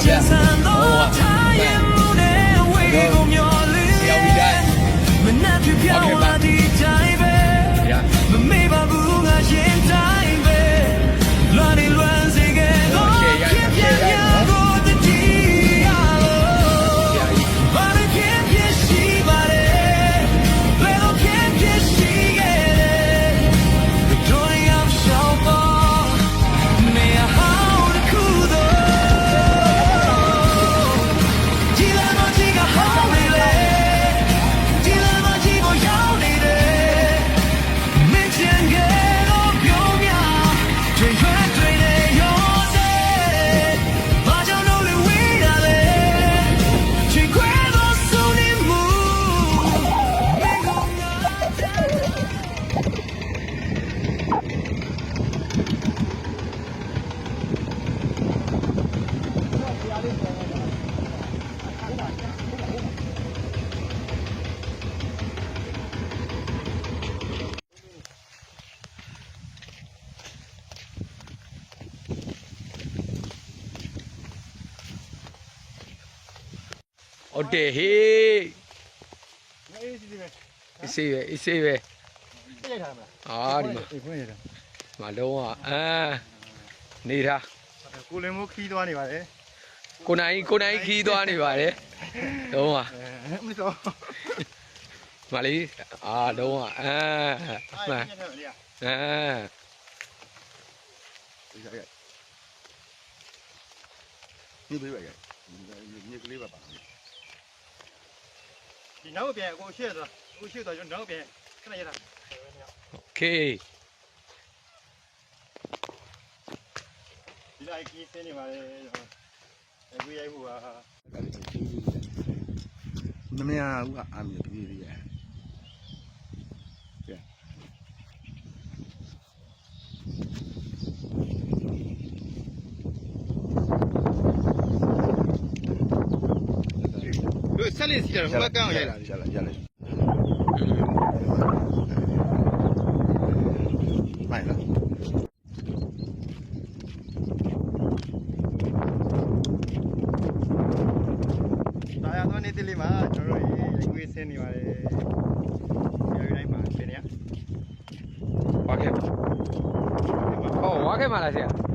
ဗျာဟောရောက်ပြီတိုင်းမနှက်ပြပြောင်းလာဒီတိုင်းပဲမမေ့ပါဘူးငါရင်တိုင်းပဲလွန်နေလွန်စေခဲ့တော့ဖြစ်ပြရကိုတတိယလို့ဘာလို့ဖြစ်ရှိပါလဲဘယ်လိုဖြစ်ရှိခဲ့လဲတို့ရောက်ရှောက်တော့နေရာဟောင်းတစ်ခုတော့ဒီလမ်းမကြီးကဟောင်းနေလေဒီလမ်းမကြီးကိုရောက်နေတယ်မင်းချင်ခဲ့တော့ပြောမြတွေရွှဲတွေနေရောစေဘာကြောင့်လို့ဝေးရလဲချီခွဲတော့ဆုံးနေမှုမင်းကိုငါဟုတ်တယ်ဟေးအေးစေးပဲအာဒီမှာလုံးဝနေတာ ကိုလင်မိုးခီးသွားနေပါတယ် ကိုနိုင်ခီးသွားနေပါတယ်လုံးဝ မတော် မလေးလုံးဝမှန်ဒီဘေးပဲမြေကလေးပါပါဒီနောက်ပြန်ကိုရှေ့သွားကျွန်တော်နောက်ပြန်ခဏရတာ โอเค ဒီလိုက်ကြီးစင်းနေပါလေအခုရိုက်ဖို့ကမမရဘူးအာမြေပြေးပြေးရဆက်လက်စီတယ်ဟိုဘက်ကအောင်ရိုက်လာရလိုက်မိုက်လားဒါရတော့နေတယ်လေမှာကျွန်တော်တို့ရိုက်ခွေးဆင်းနေပါတယ်ရိုက်တိုင်းပါဆင်းနေရ ဝါခဲ့မှာလားဆရာ